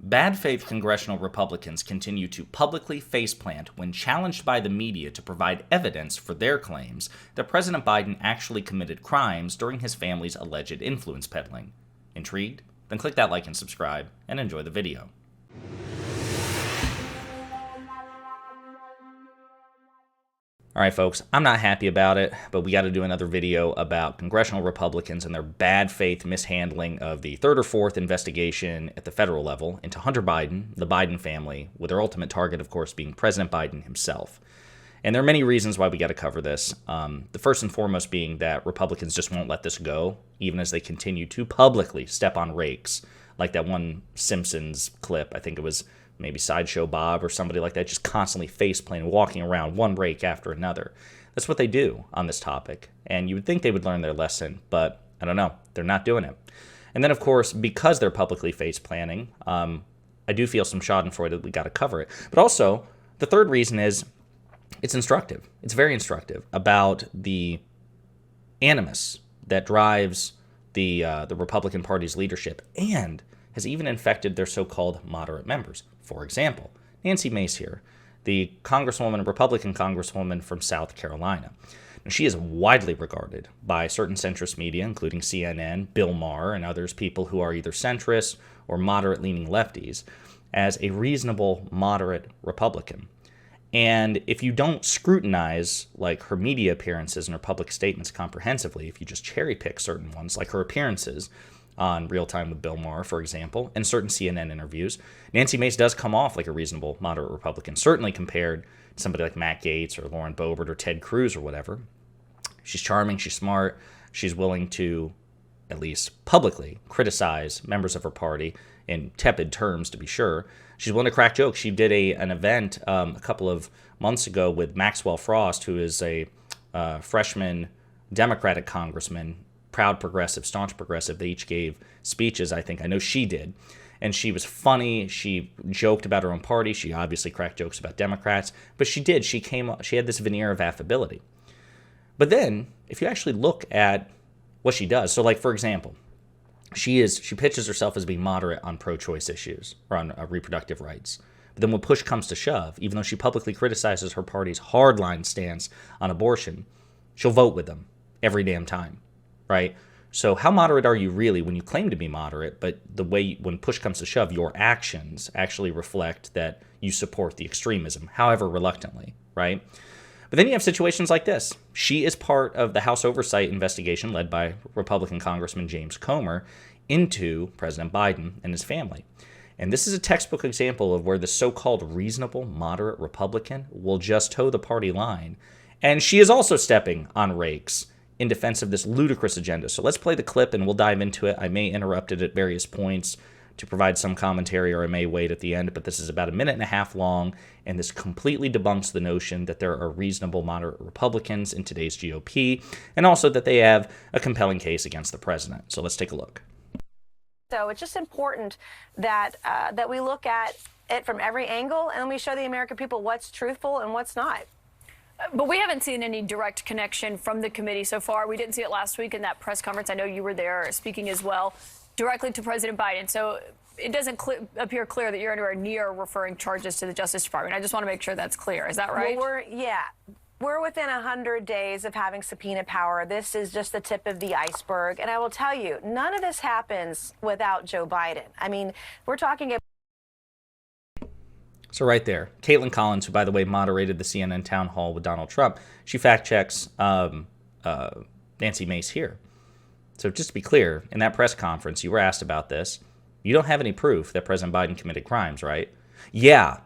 Bad faith congressional Republicans continue to publicly faceplant when challenged by the media to provide evidence for their claims that President Biden actually committed crimes during his family's alleged influence peddling. Intrigued? Then click that like and subscribe, and enjoy the video. Alright folks, I'm not happy about it, but we got to do another video about congressional Republicans and their bad faith mishandling of the third or fourth investigation at the federal level into Hunter Biden, the Biden family, with their ultimate target, of course, being President Biden himself. And there are many reasons why we got to cover this. The first and foremost being that Republicans just won't let this go, even as they continue to publicly step on rakes, like that one Simpsons clip. I think it was maybe Sideshow Bob or somebody like that, just constantly faceplanting, walking around one rake after another. That's what they do on this topic. And you would think they would learn their lesson, but I don't know. They're not doing it. And then, of course, because they're publicly faceplanting, I do feel some schadenfreude that we got to cover it. But also, the third reason is it's instructive. It's very instructive about the animus that drives the Republican Party's leadership and has even infected their so-called moderate members. For example, Nancy Mace here, the Republican Congresswoman from South Carolina. Now, she is widely regarded by certain centrist media, including CNN, Bill Maher, and others, people who are either centrist or moderate-leaning lefties, as a reasonable, moderate Republican. And if you don't scrutinize like her media appearances and her public statements comprehensively, if you just cherry-pick certain ones, like her appearances on Real Time with Bill Maher, for example, and certain CNN interviews, Nancy Mace does come off like a reasonable, moderate Republican, certainly compared to somebody like Matt Gaetz or Lauren Boebert or Ted Cruz or whatever. She's charming, she's smart, she's willing to, at least publicly, criticize members of her party in tepid terms, to be sure. She's willing to crack jokes. She did an event a couple of months ago with Maxwell Frost, who is a freshman Democratic congressman, proud progressive, staunch progressive. They each gave speeches, I think. I know she did. And she was funny. She joked about her own party. She obviously cracked jokes about Democrats. But she did. She had this veneer of affability. But then, if you actually look at what she does, so like, for example, she pitches herself as being moderate on pro-choice issues or on reproductive rights. But then when push comes to shove, even though she publicly criticizes her party's hardline stance on abortion, she'll vote with them every damn time. Right? So how moderate are you really when you claim to be moderate, but the way when push comes to shove, your actions actually reflect that you support the extremism, however reluctantly, right? But then you have situations like this. She is part of the House oversight investigation led by Republican Congressman James Comer into President Biden and his family. And this is a textbook example of where the so-called reasonable, moderate Republican will just toe the party line. And she is also stepping on rakes in defense of this ludicrous agenda. So let's play the clip and we'll dive into it. I may interrupt it at various points to provide some commentary, or I may wait at the end, but this is about 1.5 minutes long, and this completely debunks the notion that there are reasonable, moderate Republicans in today's GOP, and also that they have a compelling case against the president. So let's take a look. So it's just important that that we look at it from every angle, and we show the American people what's truthful and what's not. But we haven't seen any direct connection from the committee so far. We didn't see it last week in that press conference. I know you were there speaking as well, directly to President Biden. So it doesn't appear clear that you're anywhere near referring charges to the Justice Department. I just want to make sure that's clear. Is that right? Well, we're within 100 days of having subpoena power. This is just the tip of the iceberg. And I will tell you, none of this happens without Joe Biden. I mean, we're talking about... So right there, Caitlin Collins, who, by the way, moderated the CNN town hall with Donald Trump, she fact-checks Nancy Mace here. So just to be clear, in that press conference, you were asked about this. You don't have any proof that President Biden committed crimes, right? Yeah,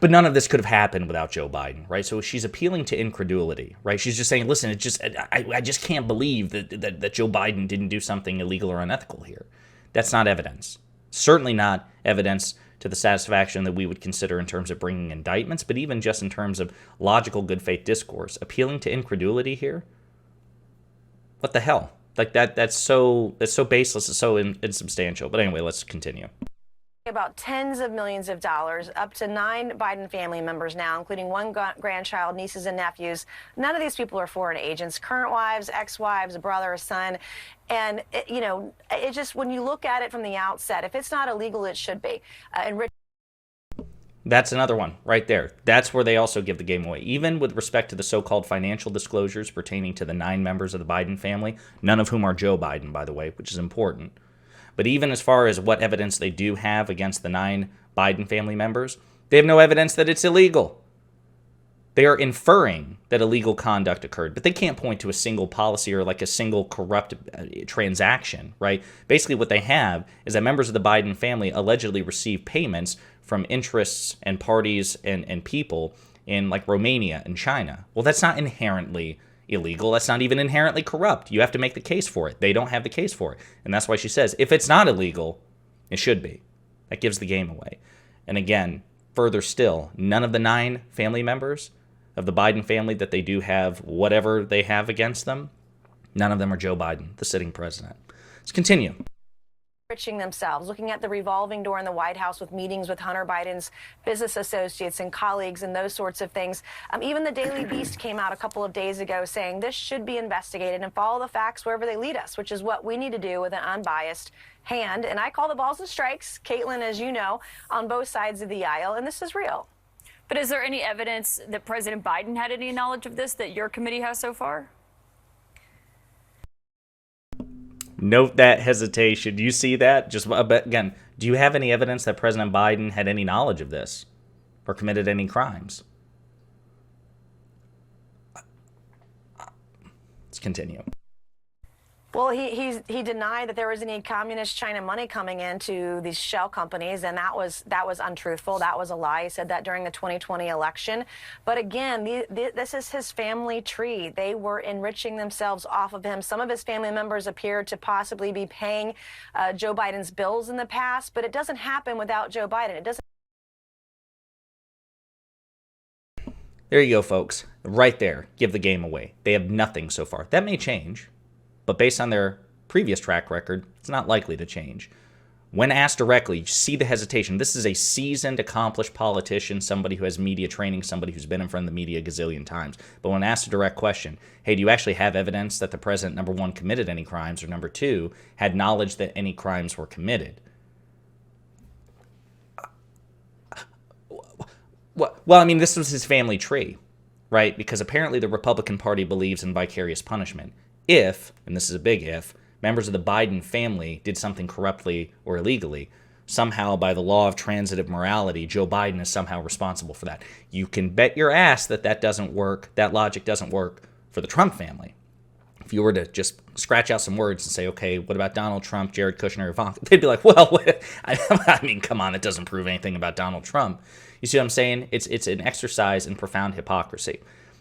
but none of this could have happened without Joe Biden, right? So she's appealing to incredulity, right? She's just saying, listen, I just can't believe that Joe Biden didn't do something illegal or unethical here. That's not evidence. Certainly not evidence to the satisfaction that we would consider in terms of bringing indictments, but even just in terms of logical good faith discourse. Appealing to incredulity here? What the hell? Like that's so baseless, it's so insubstantial. But anyway, let's continue. About tens of millions of dollars, up to 9 Biden family members now, including one grandchild, nieces and nephews. None of these people are foreign agents, current wives, ex-wives, a brother, a son. And, it just, when you look at it from the outset, if it's not illegal, it should be. That's another one right there. That's where they also give the game away. Even with respect to the so-called financial disclosures pertaining to the 9 members of the Biden family, none of whom are Joe Biden, by the way, which is important. But even as far as what evidence they do have against the 9 Biden family members, they have no evidence that it's illegal. They are inferring that illegal conduct occurred, but they can't point to a single policy or like a single corrupt transaction, right? Basically what they have is that members of the Biden family allegedly receive payments from interests and parties and people in like Romania and China. Well, that's not inherently illegal. That's not even inherently corrupt. You have to make the case for it. They don't have the case for it. And that's why she says, if it's not illegal, it should be. That gives the game away. And again, further still, none of the 9 family members of the Biden family that they do have whatever they have against them, none of them are Joe Biden, the sitting president. Let's continue. Enriching themselves, looking at the revolving door in the White House with meetings with Hunter Biden's business associates and colleagues and those sorts of things. Even the Daily Beast came out a couple of days ago saying this should be investigated and follow the facts wherever they lead us, which is what we need to do with an unbiased hand. And I call the balls and strikes, Caitlin, as you know, on both sides of the aisle, and this is real. But is there any evidence that President Biden had any knowledge of this that your committee has so far? Note that hesitation. Do you see that? Just again, do you have any evidence that President Biden had any knowledge of this or committed any crimes? Let's continue. Well, he denied that there was any communist China money coming into these shell companies, and that was untruthful. That was a lie. He said that during the 2020 election. But again, this is his family tree. They were enriching themselves off of him. Some of his family members appear to possibly be paying Joe Biden's bills in the past, but it doesn't happen without Joe Biden. It doesn't. There you go, folks. Right there. Give the game away. They have nothing so far. That may change. But based on their previous track record, it's not likely to change. When asked directly, you see the hesitation. This is a seasoned, accomplished politician, somebody who has media training, somebody who's been in front of the media a gazillion times. But when asked a direct question, hey, do you actually have evidence that the president, number 1, committed any crimes, or number 2, had knowledge that any crimes were committed? Well, I mean, this was his family tree, right? Because apparently the Republican Party believes in vicarious punishment. If, and this is a big if, members of the Biden family did something corruptly or illegally, somehow by the law of transitive morality, Joe Biden is somehow responsible for that. You can bet your ass that that doesn't work, that logic doesn't work for the Trump family. If you were to just scratch out some words and say, okay, what about Donald Trump, Jared Kushner, Ivanka? They'd be like, well, I mean, come on, it doesn't prove anything about Donald Trump. You see what I'm saying? It's an exercise in profound hypocrisy.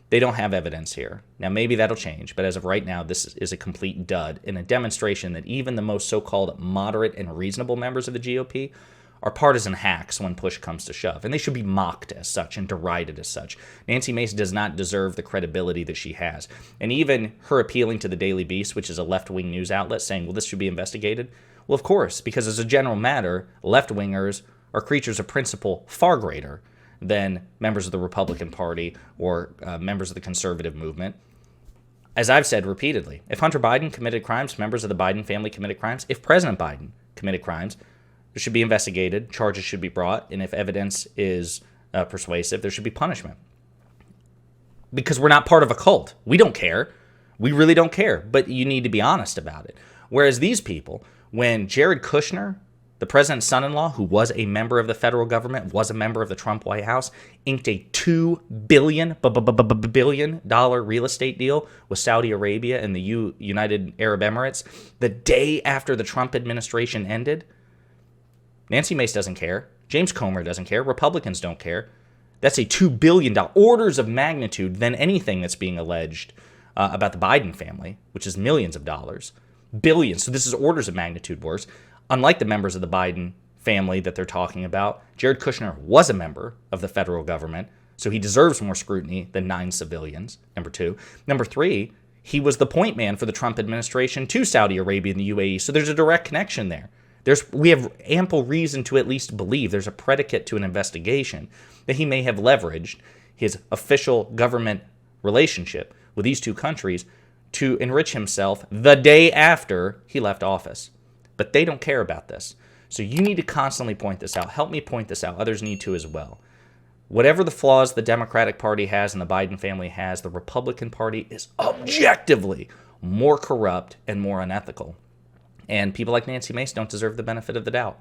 They don't have evidence here. Now, maybe that'll change, but as of right now, this is a complete dud and a demonstration that even the most so-called moderate and reasonable members of the GOP are partisan hacks when push comes to shove, and they should be mocked as such and derided as such. Nancy Mace does not deserve the credibility that she has. And even her appealing to the Daily Beast, which is a left-wing news outlet, saying, well, this should be investigated. Well, of course, because as a general matter, left-wingers are creatures of principle far greater than members of the Republican Party or members of the conservative movement. As I've said repeatedly, if Hunter Biden committed crimes, members of the Biden family committed crimes, if President Biden committed crimes, it should be investigated, charges should be brought, and if evidence is persuasive, there should be punishment. Because we're not part of a cult. We don't care. We really don't care, but you need to be honest about it. Whereas these people, when Jared Kushner, the president's son-in-law, who was a member of the federal government, was a member of the Trump White House, inked a $2 billion real estate deal with Saudi Arabia and the United Arab Emirates the day after the Trump administration ended. Nancy Mace doesn't care. James Comer doesn't care. Republicans don't care. That's a $2 billion, orders of magnitude than anything that's being alleged about the Biden family, which is millions of dollars. Billions. So this is orders of magnitude worse. Unlike the members of the Biden family that they're talking about, Jared Kushner was a member of the federal government, so he deserves more scrutiny than 9 civilians, number 2. Number 3, he was the point man for the Trump administration to Saudi Arabia and the UAE, so there's a direct connection there. We have ample reason to at least believe there's a predicate to an investigation that he may have leveraged his official government relationship with these two countries to enrich himself the day after he left office. But they don't care about this. So you need to constantly point this out. Help me point this out. Others need to as well. Whatever the flaws the Democratic Party has and the Biden family has, the Republican Party is objectively more corrupt and more unethical. And people like Nancy Mace don't deserve the benefit of the doubt.